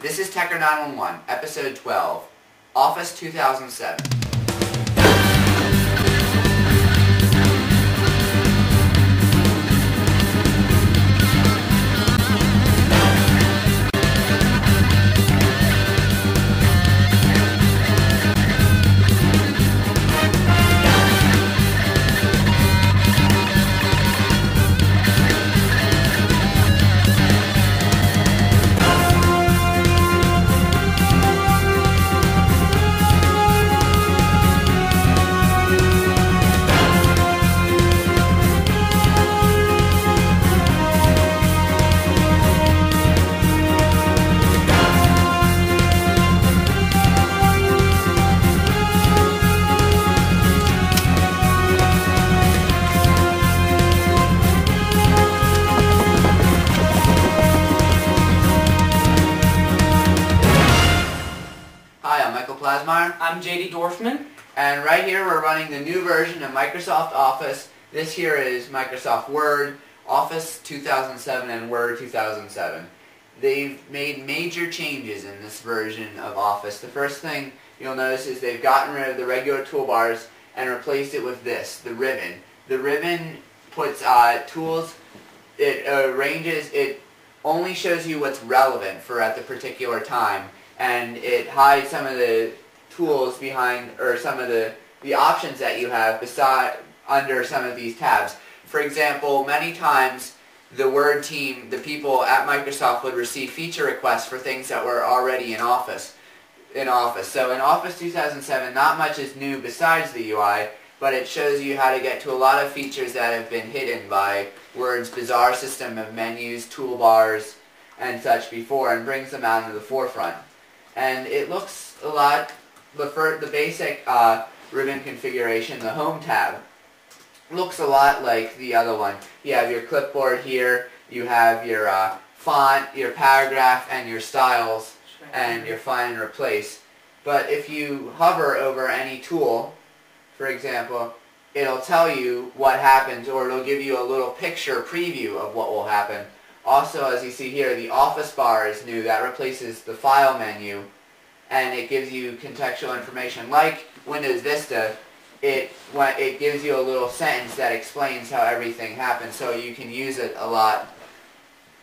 This is Tecker 911, Episode 12, Office 2007. Plasmeier. I'm JD Dorfman. And right here we're running the new version of Microsoft Office. This here is Microsoft Word, Office 2007, and Word 2007. They've made major changes in this version of Office. The first thing you'll notice is they've gotten rid of the regular toolbars and replaced it with this, the ribbon. The ribbon puts tools, it arranges, it only shows you what's relevant for at the particular time. And it hides some of the tools behind, or some of the options that you have under some of these tabs. For example, many times the Word team, the people at Microsoft, would receive feature requests for things that were already in Office. So in Office 2007, not much is new besides the UI, but it shows you how to get to a lot of features that have been hidden by Word's bizarre system of menus, toolbars, and such before, and brings them out into the forefront. And it looks a lot, the basic ribbon configuration, the Home tab, looks a lot like the other one. You have your clipboard here, you have your font, your paragraph, and your styles, and your find and replace. But if you hover over any tool, for example, it'll tell you what happens, or it'll give you a little picture preview of what will happen. Also, as you see here, the Office bar is new. That replaces the File menu, and it gives you contextual information. Like Windows Vista, it gives you a little sentence that explains how everything happens, so you can use it a lot.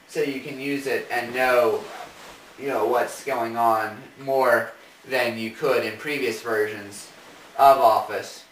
So you can use it and know what's going on more than you could in previous versions of Office.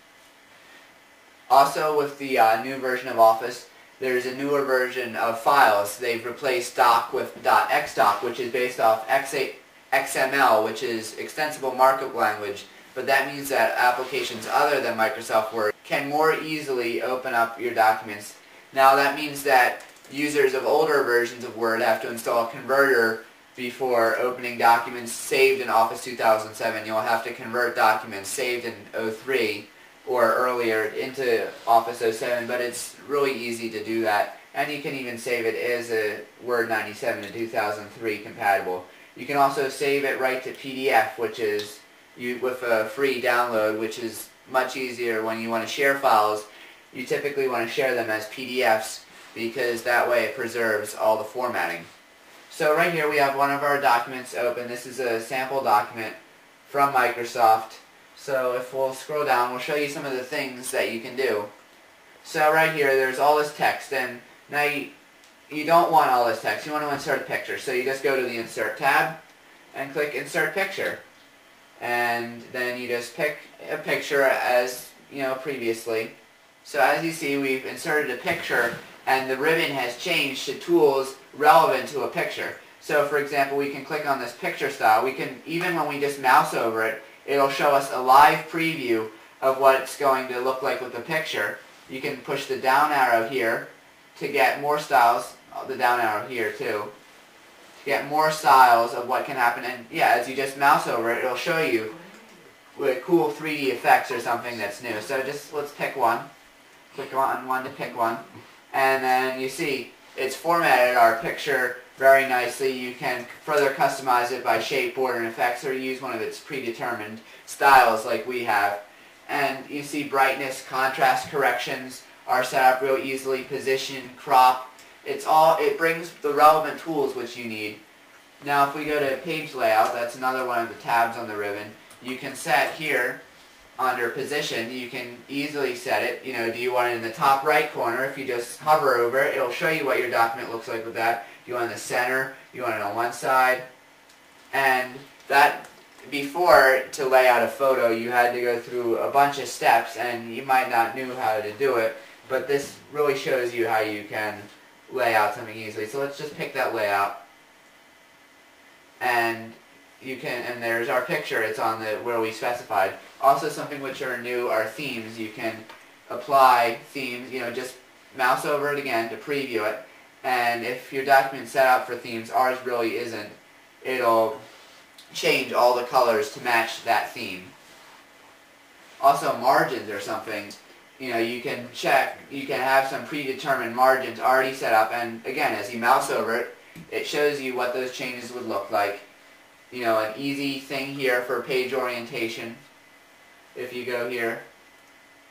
Also, with the new version of Office, there's a newer version of files. They've replaced doc with .xdoc, which is based off XML, which is extensible markup language, but that means that applications other than Microsoft Word can more easily open up your documents. Now that means that users of older versions of Word have to install a converter before opening documents saved in Office 2007. You'll have to convert documents saved in 03 or earlier into Office 07, but it's really easy to do that, and you can even save it as a Word 97 to 2003 compatible. You can also save it right to PDF, which is with a free download, which is much easier when you want to share files. You typically want to share them as PDFs because that way it preserves all the formatting. So right here we have one of our documents open. This is a sample document from Microsoft. So if we'll scroll down, we'll show you some of the things that you can do. So right here, there's all this text, and now you don't want all this text. You want to insert a picture. So you just go to the Insert tab and click Insert Picture. And then you just pick a picture as previously. So as you see, we've inserted a picture, and the ribbon has changed to tools relevant to a picture. So for example, we can click on this picture style. We can, even when we just mouse over it, it'll show us a live preview of what it's going to look like with the picture. You can push the down arrow here to get more styles, the down arrow here too, to get more styles of what can happen. And yeah, as you just mouse over it, it'll show you with cool 3D effects or something that's new. So just let's pick one. Click on one to pick one. And then you see it's formatted our picture very nicely. You can further customize it by shape, border, and effects, or use one of its predetermined styles like we have. And you see brightness, contrast corrections are set up real easily, position, crop. It brings the relevant tools which you need. Now if we go to page layout, that's another one of the tabs on the ribbon. You can set here under position, you can easily set it, do you want it in the top right corner? If you just hover over it, it'll show you what your document looks like with that. You want it in the center, you want it on one side, and that before, to lay out a photo, you had to go through a bunch of steps, and you might not knew how to do it, but this really shows you how you can lay out something easily. So let's just pick that layout, and and there's our picture. It's on where we specified. Also, something which are new are themes. You can apply themes. Just mouse over it again to preview it, and if your document's set up for themes, ours really isn't. It'll change all the colors to match that theme. Also, margins or something. You can check. You can have some predetermined margins already set up, and again, as you mouse over it, it shows you what those changes would look like. An easy thing here for page orientation. If you go here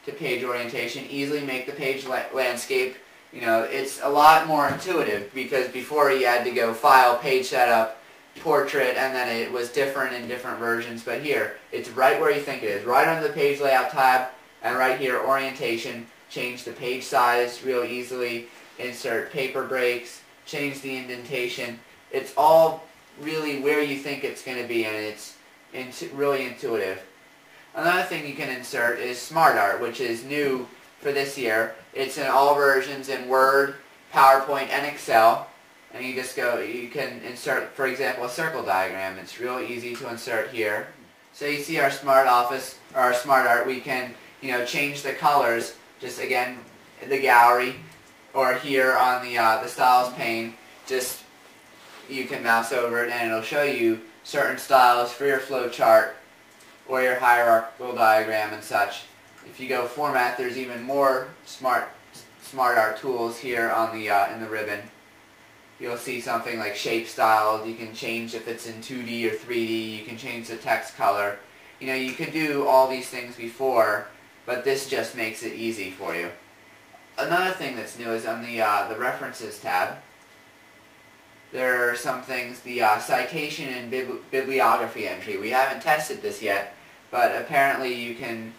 to page orientation, easily make the page landscape. It's a lot more intuitive, because before you had to go file, page setup, portrait, and then it was different in different versions. But here, it's right where you think it is, right under the page layout tab, and right here, orientation. Change the page size real easily, insert paper breaks, change the indentation. It's all really where you think it's going to be, and it's really intuitive. Another thing you can insert is Smart Art, which is new for this year. It's in all versions in Word, PowerPoint, and Excel. And you can insert, for example, a circle diagram. It's real easy to insert here. So you see our Smart Office, or our Smart Art, we can, change the colors, just again, the gallery, or here on the styles pane, just you can mouse over it and it'll show you certain styles for your flow chart or your hierarchical diagram and such. If you go format, there's even more smart art tools here on the in the ribbon. You'll see something like shape styles. You can change if it's in 2D or 3D. You can change the text color. You could do all these things before, but this just makes it easy for you. Another thing that's new is on the References tab. There are some things, the citation and bibliography entry. We haven't tested this yet, but apparently you can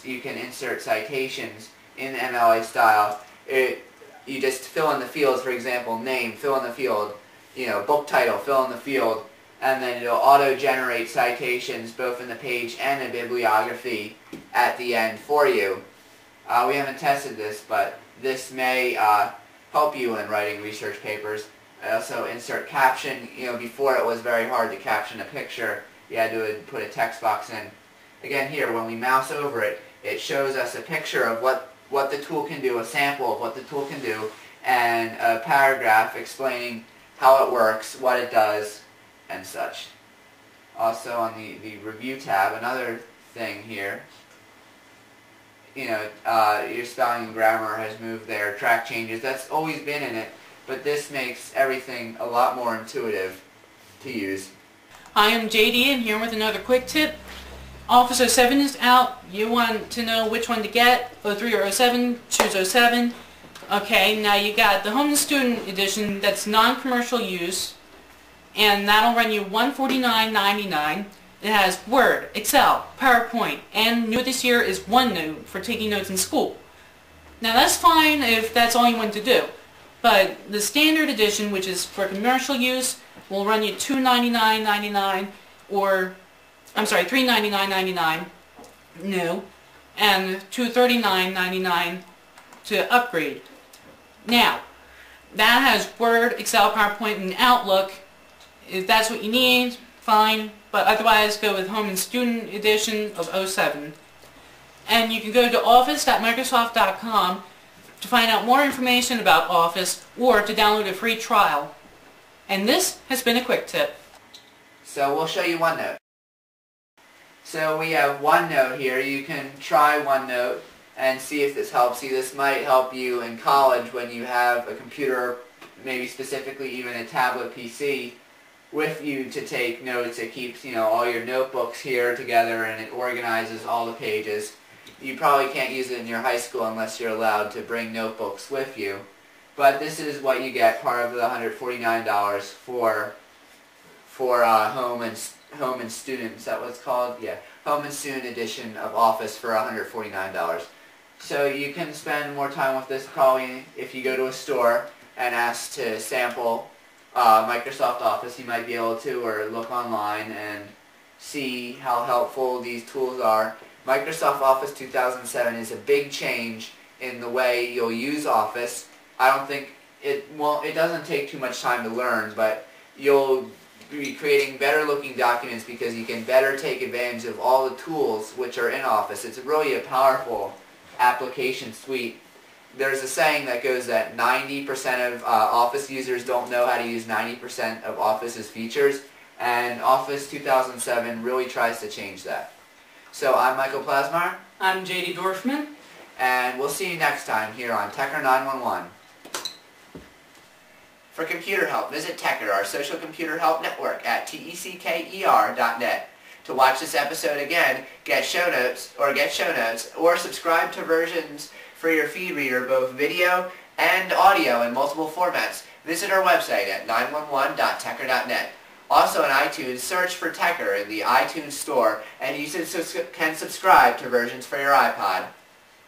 you can insert citations in the MLA style. You just fill in the fields, for example, name, fill in the field, book title, fill in the field, and then it'll auto-generate citations both in the page and the bibliography at the end for you. We haven't tested this, but this may help you in writing research papers. I also insert caption. Before it was very hard to caption a picture. You had to put a text box in. Again here, when we mouse over it, it shows us a picture of what the tool can do, a sample of what the tool can do, and a paragraph explaining how it works, what it does, and such. Also on the Review tab, another thing here, your spelling and grammar has moved there, track changes, that's always been in it, but this makes everything a lot more intuitive to use. Hi, I'm JD, and here with another quick tip. Office 07 is out. You want to know which one to get, 03 or 07, choose 07. Okay, now you got the Home and Student Edition that's non-commercial use, and that'll run you $149.99. It has Word, Excel, PowerPoint, and new this year is OneNote for taking notes in school. Now that's fine if that's all you want to do, but the Standard Edition, which is for commercial use, will run you $299.99 or $399.99 new, and $239.99 to upgrade. Now, that has Word, Excel, PowerPoint, and Outlook. If that's what you need, fine, but otherwise go with Home and Student Edition of 07. And you can go to office.microsoft.com to find out more information about Office or to download a free trial. And this has been a quick tip. So we'll show you OneNote. So we have OneNote here. You can try OneNote and see if this helps you. This might help you in college when you have a computer, maybe specifically even a tablet PC, with you to take notes. It keeps, all your notebooks here together, and it organizes all the pages. You probably can't use it in your high school unless you're allowed to bring notebooks with you. But this is what you get, part of the $149 for for home and student. Is that what it's called? Yeah, home and student edition of Office for $149. So you can spend more time with this probably if you go to a store and ask to sample Microsoft Office. You might be able to, or look online and see how helpful these tools are. Microsoft Office 2007 is a big change in the way you'll use Office. I don't think it doesn't take too much time to learn, but you'll be creating better looking documents because you can better take advantage of all the tools which are in Office. It's really a powerful application suite. There's a saying that goes that 90% of Office users don't know how to use 90% of Office's features, and Office 2007 really tries to change that. So I'm Michael Plasmeier. I'm JD Dorfman. And we'll see you next time here on Tecker 911. For computer help, visit Tecker, our social computer help network, at tecker.net. To watch this episode again, get show notes, or subscribe to versions for your feed reader, both video and audio in multiple formats. Visit our website at 911.tecker.net. Also on iTunes, search for Tecker in the iTunes store, and you can subscribe to versions for your iPod.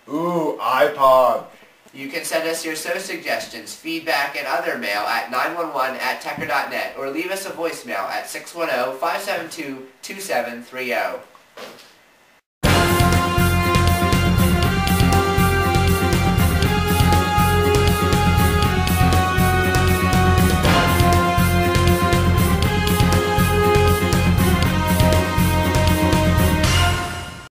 Ooh, iPod. You can send us your show suggestions, feedback, and other mail at 911@tecker.net, or leave us a voicemail at 610-572-2730.